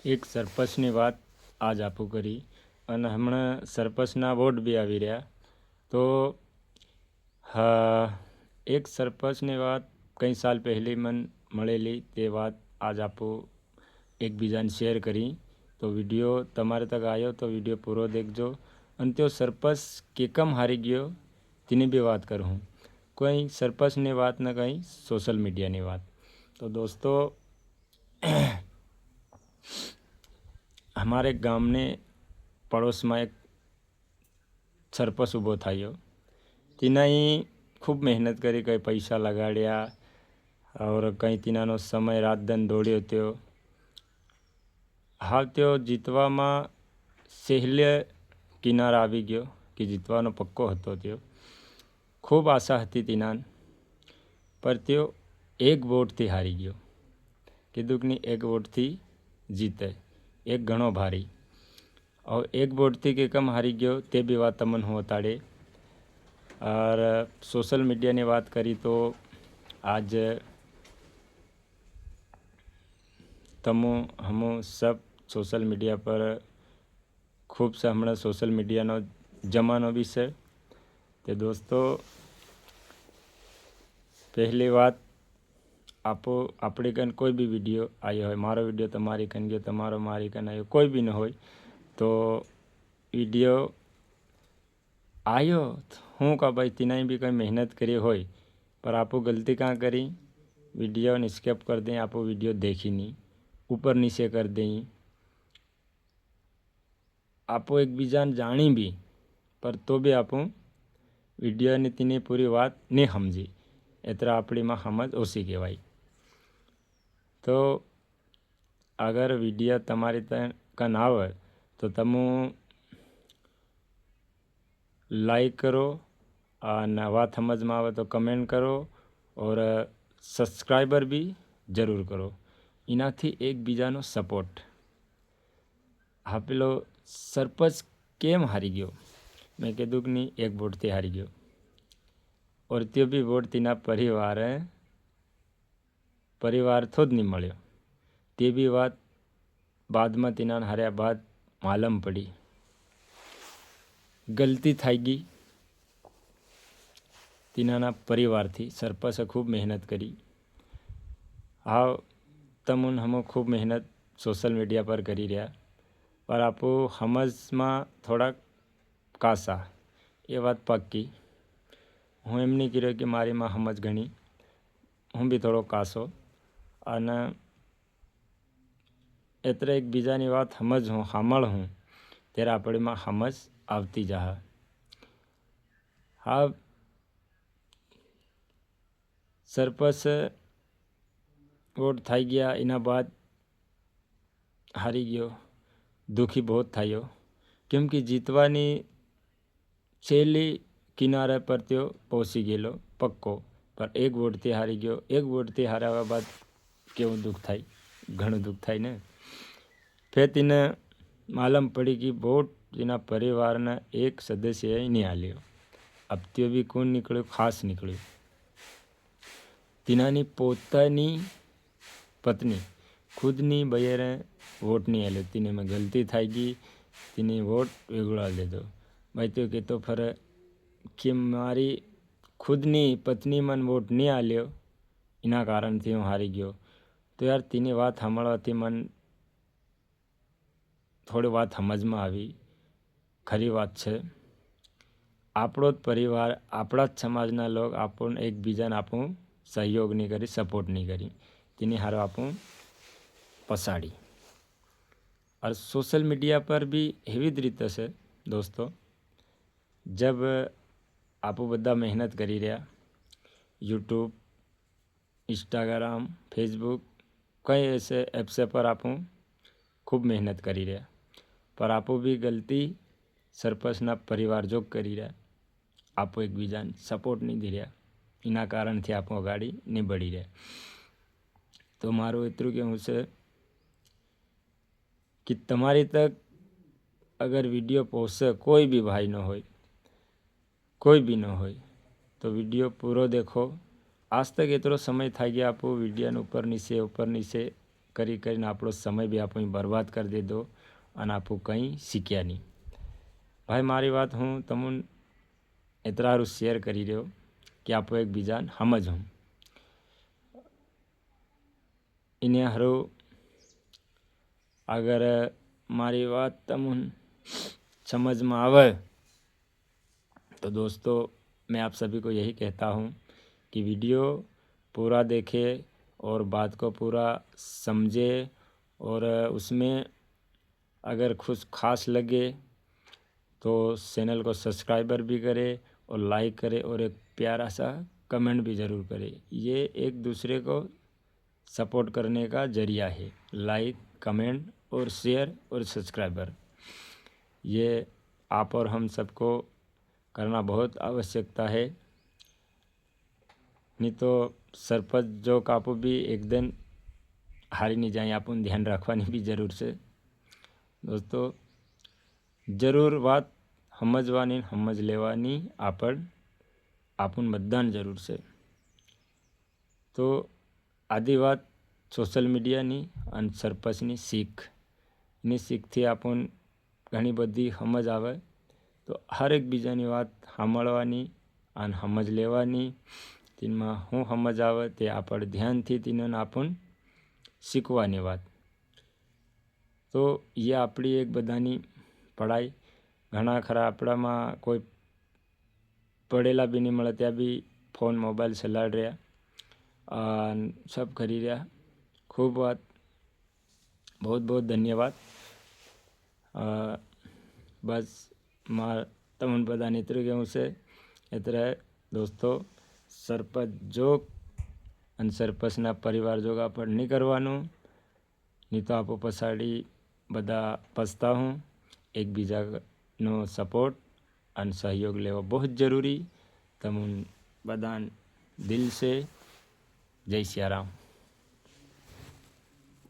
એક સરપંચની વાત આજ આપું કરી અને હમણાં સરપંચના વોટ બી આવી રહ્યા. તો હા, એક સરપંચની વાત કંઈ સાલ પહેલી મને મળેલી તે વાત આજ આપું એકબીજાને શેર કરી. તો વિડીયો તમારે તક આવ્યો તો વિડીયો પૂરો દેખજો. અને તે સરપંચ કેકમ હારી ગયો તેની બી વાત કરું હું. કોઈ સરપંચની વાત ને કંઈ સોશિયલ મીડિયાની વાત. તો દોસ્તો, हमारे ગામને પડોશમાં એક સરપંચ ઊભો થયો. તેનાઈ ખૂબ મહેનત કરી, કંઈ પૈસા લગાડ્યા और કંઈ તેનાનો સમય રાત દન દોડ્યો ત્યો. હાલ તેઓ જીતવામાં સહેલે કિનાર આવી ગયો કે જીતવાનો પક્કો હતો. તેઓ ખૂબ આશા હતી તેના પર તેઓ એક વોટથી હારી ગયો. કીધું કે નહીં, એક વોટથી જીતે એક ઘણો ભારી. और एक वोट थी कि कम हारी गयो ते भी बात तमन हो ताड़े. और सोशल मीडिया ने बात करी तो आज तमो हमो सब सोशल मीडिया पर खूब से हमने सोशल मीडिया नो जमानो भी से. ते दोस्तों, पहली बात आपो अपने कन कोई भी वीडियो आयो है, मारो वीडियो तमारी कन गयो, तमारो मारी कन आयो, कोई भी न हो तो वीडियो आयो हूँ का भाई तीनाई भी कहीं मेहनत करी हो, पर आपो गलती कहाँ करी, वीडियो ने स्किप कर दें, आपो वीडियो देखी नहीं, ऊपर नीचे कर दें. आपो एक बीजान जानी भी पर तो भी आपो वीडियो ने तीनी पूरी बात नहीं समझी. एतरा अपनी में समझ ओसी कहेवाय. तो अगर वीडियो तमारी कन आवे तो तमु लाइक करो और बात समझ में आवे तो कमेंट करो और सब्सक्राइबर भी जरूर करो. इनाथी एक बीजानो सपोर्ट. हाँ, पेलो सरपंच केम हारी गयो, मैं कीधुं कि नहीं, एक वोट थी हारी गयो. और त्यो भी वोट तीना परिवार थो ज नहीं मळ्यो. ते भी बात बाद में तीना हार्या बाद मालूम पड़ी. गलती થઈ ગઈ तीनाना परिवार थी. सरपंचे खूब मेहनत करी. हाँ, तमुन हमो खूब मेहनत सोशल मीडिया पर करी रहा, पर आपो समझ में थोड़ा कासा ये बात पक्की. हूँ एम नहीं करो कि मारी में समझ घणी, हूँ भी थोड़ो कासो અને एतरे एक बीजानी बात समझ हूँ सामळ हूँ ત્યારે આપણીમાં સમજ આવતી જાય. હા, સરપંચ વોટ થઈ ગયા એના બાદ હારી ગયો. દુઃખી बहुत થયો, કેમ કે જીતવાની છેલ્લી કિનારે પર તેઓ પહોંચી ગયેલો પક્કો. પર એક વોટથી હારી ગયો. એક વોટથી હાર્યા બાદ કેવું દુઃખ થાય, ઘણું દુઃખ થાય ને. फिर તેને मालूम पड़ी कि वोट તેના પરિવારના એક સદસ્યએ નહીં આલ્યો. अब त्यो भी कौन निकळ्यो, खास निकळ्यो. તેનાની પોતાની પત્ની ખુદની બૈરે વોટ નહીં આલ્યો. તેને में गलती થઈ ગઈ, તેની વોટ વેગળા દીધો. ભાઈ તો કહેતો ફરે કે મારી ખુદની પત્ની મને વોટ નહીં આલ્યો એના કારણથી હું હારી ગયો. તો યાર તેની વાત સાંભળવાથી મને થોડી વાત સમજમાં આવી. ખરી વાત છે. આપણો જ પરિવાર, આપણા જ સમાજના લોક આપણને એકબીજાને આપણું સહયોગ નહીં કરી, સપોર્ટ नहीं करी, તેની હારો આપણું પસાડી. और सोशल मीडिया पर भी એવી જ રીતે છે दोस्तों. जब आपो બધા મહેનત કરી રહ્યા, यूट्यूब, इंस्टाग्राम, फेसबुक कई ऐसे ऐप्स पर आप खूब मेहनत करी रहा, पर आपो भी गलती सरपंचना परिवार जो करी रहा. आपो एक बीजा सपोर्ट नहीं दे रहा, एना कारण थी आप अगाड़ी नहीं बढ़ी रहा. तो मारो एतरू कहूँ से कि तमारी तक अगर वीडियो पहुँचे, कोई भी भाई न हो, कोई भी न हो, तो वीडियो पूरो देखो. आज तक एतरो समय था गया आपो वीडियो ऊपर नीचे કરીને આપણો સમય બી આપણે બરબાદ કરી દીધો અને આપણું કંઈ શીખ્યા નહીં. ભાઈ મારી વાત હું તમને એટલા સારું શેર કરી રહ્યો કે આપણે એકબીજાને સમજવું. એને હારું अगर मारी बात तमुन समझ में आवे तो दोस्तों मैं आप सभी को यही कहता हूँ कि वीडियो पूरा देखे और बात को पूरा समझे और उसमें अगर कुछ खास लगे तो चैनल को सब्सक्राइबर भी करे और लाइक करे और एक प्यारा सा कमेंट भी ज़रूर करे. ये एक दूसरे को सपोर्ट करने का जरिया है. लाइक, कमेंट और शेयर और सब्सक्राइबर ये आप और हम सबको करना बहुत आवश्यकता है. नहीं तो सरपंच जो कापू भी एक दिन हारी नहीं जाए. अपन ध्यान रखवानी भी जरूर से. दोस्तों जरूर बात समझवानी समझ लेवानी आपन बधाने जरूर से. तो आधी बात सोशल मीडियानी અને સરપંચની શીખની શીખથી આપણને ઘણી બધી સમજ આવે. તો હરેક બીજાની વાત સાંભળવાની અને સમજ લેવાની. તેમાં શું સમજ આવે તે આપણે ધ્યાનથી તેને આપણને શીખવાની વાત. તો એ આપણી એક બધાની પઢાઈ. ઘણા ખરા આપણામાં કોઈ પડેલા બી નહીં મળે ત્યાં બી ફોન મોબાઈલ ચલાડી રહ્યા सब करी रहा. खूब बात. बहुत बहुत धन्यवाद. बस मार तमन बधाने इतरू कहूँ से एतरे दोस्तों सरपंच जोग અને સરપંચના પરિવાર જોગ આપણે નહીં કરવાનું. નહીં તો આપો પછાડી બધા પછતાવું. એકબીજાનો સપોર્ટ અને સહયોગ લેવો બહુ જ જરૂરી. તમને બધાને દિલ से जय सिया राम.